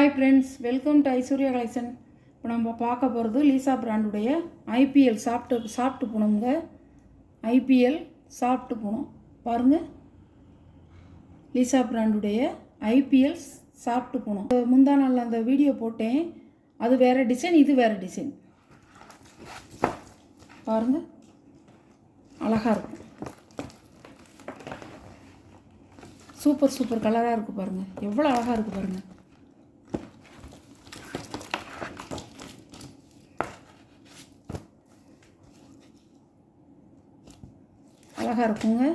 Hi friends, welcome to Aishwarya collection. இப்போ நம்ம பார்க்க போகிறது லீசா பிராண்டுடைய ஐபிஎல் சாஃப்ட்டு பூனம்ங்க. ஐபிஎல் சாஃப்ட்டு பூனம் பாருங்கள். லீசா பிராண்டுடைய ஐபிஎல் சாஃப்ட்டு பூனம். முந்தா நாள் அந்த வீடியோ போட்டேன். அது வேறு டிசைன், இது வேறு டிசைன். பாருங்கள், அழகாக இருக்கும். சூப்பர் கலராக இருக்குது பாருங்கள். எவ்வளோ அழகாக இருக்குது பாருங்கள். அழகாக இருக்குங்க.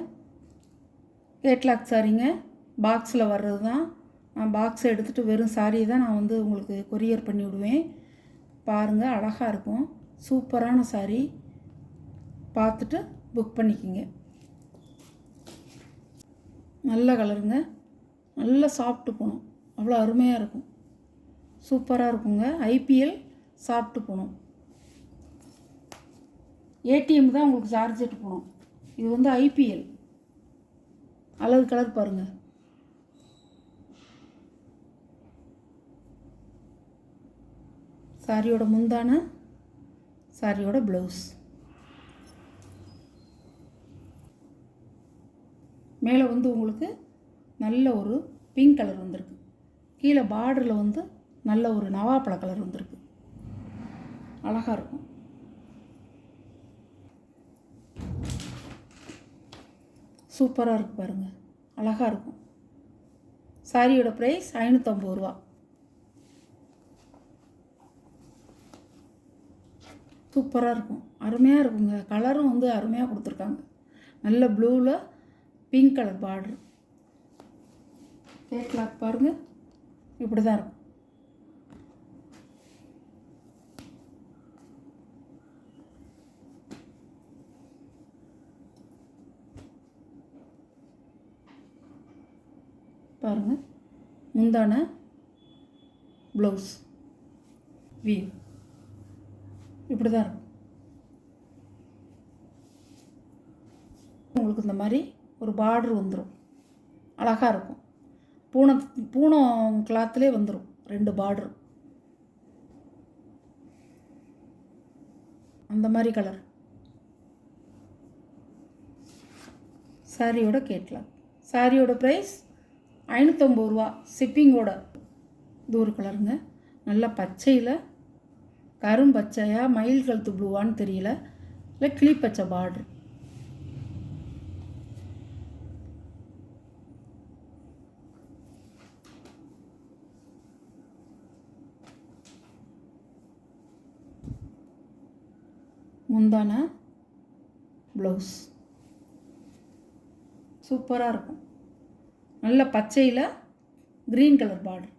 கேட்லாக் சாரிங்க, பாக்ஸில் வர்றது தான். நான் பாக்ஸை எடுத்துகிட்டு வெறும் சாரியை தான் நான் உங்களுக்கு கொரியர் பண்ணி விடுவேன். பாருங்கள், அழகாக இருக்கும். சூப்பரான சாரி. பார்த்துட்டு புக் பண்ணிக்கிங்க. நல்ல கலருங்க, நல்ல சாஃப்ட்டு பூனம். அவ்வளோ அருமையாக இருக்கும். சூப்பராக இருக்குங்க. IPL soft Poonam. ஏடிஎம் தான் உங்களுக்கு சார்ஜெட் பூனம். இது ஐபிஎல். அழகு கலர் பாருங்கள். சாரியோட முந்தான, சாரியோட ப்ளவுஸ். மேலே உங்களுக்கு நல்ல ஒரு பிங்க் கலர் வந்திருக்கு. கீழே பார்டரில் நல்ல ஒரு நவாப்பழ கலர் வந்திருக்கு. அழகாக இருக்கும். சூப்பராக இருக்குது பாருங்கள். அழகாக இருக்கும். சாரியோட ப்ரைஸ் 550 ரூபா. சூப்பராக இருக்கும். அருமையாக இருக்குங்க. கலரும் அருமையாக கொடுத்துருக்காங்க. நல்ல ப்ளூவில் பிங்க் கலர் பார்டர். கேட்லாக் பாருங்கள், இப்படி தான் இருக்கும். பாருங்கள், முந்தான ப்ளவுஸ் வீவ் இப்படி தான் இருக்கும். உங்களுக்கு இந்த மாதிரி ஒரு பார்டர் வந்துடும். அழகாக இருக்கும். பூனம் கிளாத்திலே வந்துடும் 2 பார்டர். அந்த மாதிரி கலர். சாரியோட கேட்லாக். சாரியோட ப்ரைஸ் 550 ரூபா ஷிப்பிங்கோட. இது ஒரு கலருங்க. நல்ல பச்சையில் கரும்பச்சையா மயில் கழுத்து ப்ளூவான்னு தெரியல, இல்லை கிளி பச்சை பார்டர். முந்தான ப்ளவுஸ் சூப்பராக இருக்கும். நல்ல பச்சையில் க்ரீன் கலர் பார்டர்.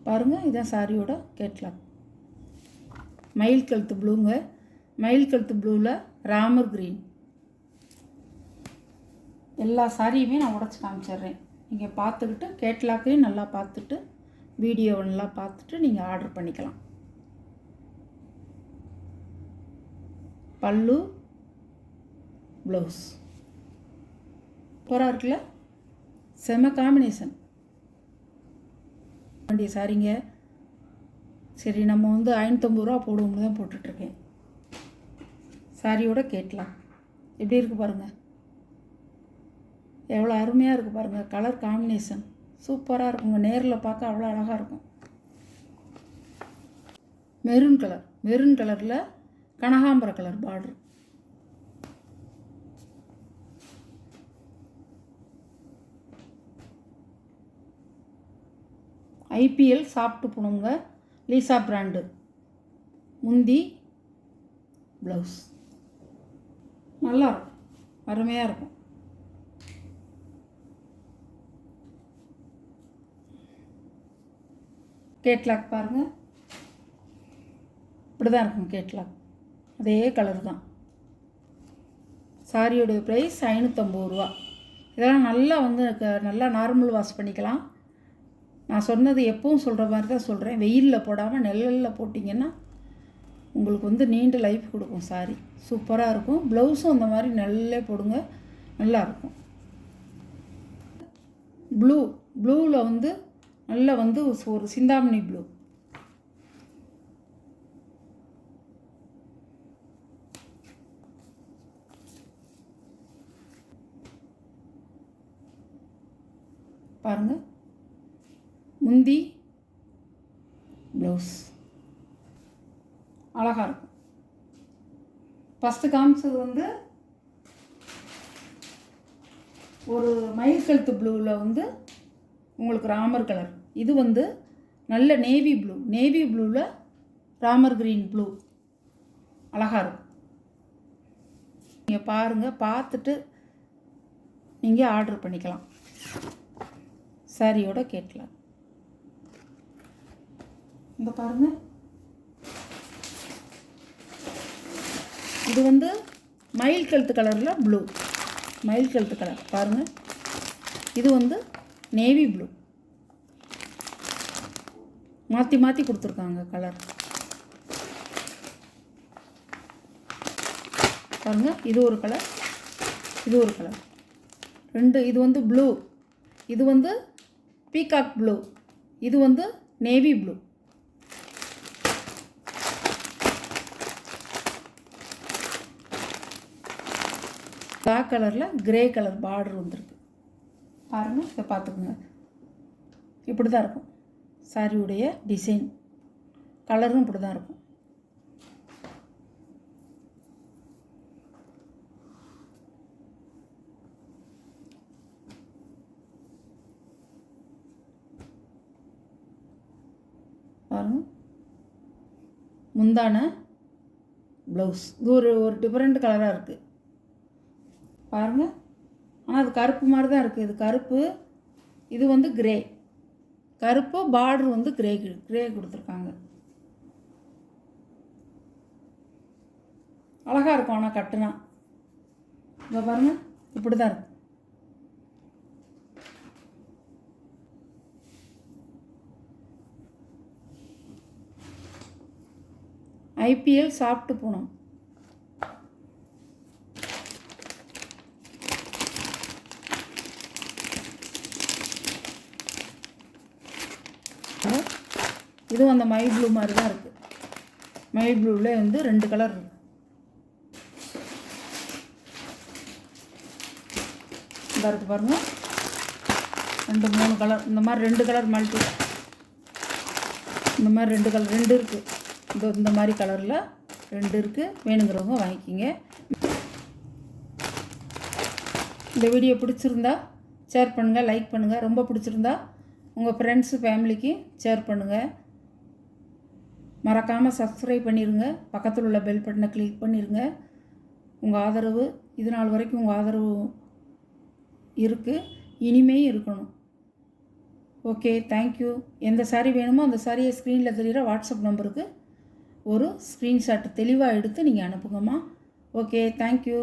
பாருங்கள், இதுதான் சாரியோட கேட்லாக். மயில் கழுத்து ப்ளூங்க. மயில் கழுத்து ப்ளூவில் ராமர் க்ரீன். எல்லா சாரியுமே நான் உடச்சி காமிச்சிட்றேன். நீங்கள் பார்த்துக்கிட்டு கேட்லாக்கையும் நல்லா பார்த்துட்டு வீடியோவை நல்லா பார்த்துட்டு நீங்கள் ஆர்டர் பண்ணிக்கலாம். பல்லு ப்ளவுஸ் சூப்பராக இருக்குல்ல. செம காம்பினேஷன் வேண்டிய சாரிங்க. சரி, நம்ம 550 ரூபா போடுவோம்னு தான் போட்டுட்ருக்கேன். சாரியோட கேட்லாம் எப்படி இருக்குது பாருங்கள். எவ்வளோ அருமையாக இருக்குது பாருங்கள். கலர் காம்பினேஷன் சூப்பராக இருக்குங்க. நேரில் பார்க்க அவ்வளோ அழகாக இருக்கும். Maroon colour. மெரூன் கலரில் கனகாம்பர கலர் பார்டர். ஐபிஎல் சாஃப்ட்டு பூனம்ங்க. Leesa brand. முந்தி ப்ளவுஸ் நல்லா இருக்கும். அருமையாக இருக்கும். கேட்லாக் பாருங்கள், இப்படி தான் இருக்கும் கேட்லாக். அதே கலர் தான். சாரியோடைய ப்ரைஸ் 550 ரூபா. இதெல்லாம் நல்லா நல்லா நார்மல் வாஷ் பண்ணிக்கலாம். நான் சொன்னது எப்பவும் சொல்கிற மாதிரி தான் சொல்கிறேன். வெயிலில் போடாமல் நிழலில் போட்டிங்கன்னா உங்களுக்கு வந்து நீண்ட லைஃப் கொடுக்கும். சாரி சூப்பராக இருக்கும். ப்ளவுஸும் அந்த மாதிரி நல்லா போடுங்க, நல்லாயிருக்கும். ப்ளூவில் வந்து நல்லா வந்து ஒரு சிந்தாமணி ப்ளூ. பாருங்கள், முந்தி ப்ளவுஸ் அழகாக இருக்கும். ஃபஸ்ட்டு காமிச்சது வந்து ஒரு மயில் கழுத்து ப்ளூவில் வந்து உங்களுக்கு ராமர் கலர். இது வந்து நல்ல நேவி ப்ளூவில் ராமர் கிரீன் ப்ளூ அழகாக இருக்கும். நீங்கள் பாருங்கள், பார்த்துட்டு நீங்கள் ஆர்டர் பண்ணிக்கலாம். சாரியோட கேட்கலாம். இங்கே பாருங்கள், இது வந்து மயில் கழுத்து கலரில் ப்ளூ, மயில் கழுத்து கலர் பாருங்கள். இது வந்து நேவி ப்ளூ, மாற்றி மாற்றி கொடுத்துருக்காங்க கலர் பாருங்கள். இது ஒரு கலர், இது ஒரு கலர், ரெண்டு. இது வந்து ப்ளூ, இது வந்து பீகாக் ப்ளூ, இது வந்து நேவி ப்ளூ. பிளாக் கலரில் கிரே கலர் பார்டர் வந்துருக்கு பாருங்கள். இதை பார்த்துக்குங்க, இப்படி தான் இருக்கும் சாரியுடைய டிசைன். கலரும் இப்படி தான் இருக்கும். பாருங்கள், முந்தான ப்ளவுஸ். இது ஒரு டிஃப்ரெண்ட் கலராக இருக்குது பாருங்கள். ஆனால் அது கருப்பு மாதிரி தான் இருக்குது. இது கருப்பு, இது வந்து கிரே. கருப்பு பார்டர் வந்து கிரே கொடுத்துருக்காங்க. அழகாக இருக்கும். ஆனால் கட்டுனா இதை பாருங்கள், இப்படி தான் இருக்கும். IPL சாப்பிட்டு போனோம். இதுவும் அந்த மயில் ப்ளூ மாதிரி தான் இருக்குது. மயில் ப்ளூவில் வந்து 2 கலர் இருக்குது. இந்த இருக்குது பாருங்கள், 2 3 கலர். இந்த மாதிரி 2 கலர் மல்டி, இந்த மாதிரி 2 கலர் 2 இருக்குது. இந்த மாதிரி கலரில் 2 இருக்குது. வேணுங்கிறவங்க வாங்கிக்கிங்க. இந்த வீடியோ பிடிச்சிருந்தா ஷேர் பண்ணுங்கள், லைக் பண்ணுங்கள். ரொம்ப பிடிச்சிருந்தா உங்கள் ஃப்ரெண்ட்ஸு ஃபேமிலிக்கு ஷேர் பண்ணுங்கள். மறக்காமல் சப்ஸ்கிரைப் பண்ணிடுங்க. பக்கத்தில் உள்ள பெல் பட்டனை கிளிக் பண்ணிடுங்க. உங்கள் ஆதரவு இது நாள் வரைக்கும் உங்கள் ஆதரவு இருக்குது, இனிமேயும் இருக்கணும். Okay, thank you. எந்த சாரீ வேணுமோ அந்த சாரியை ஸ்க்ரீனில் தெரிகிற வாட்ஸ்அப் நம்பருக்கு ஒரு ஸ்க்ரீன்ஷாட் தெளிவாக எடுத்து நீங்கள் அனுப்புங்கம்மா. Okay, thank you.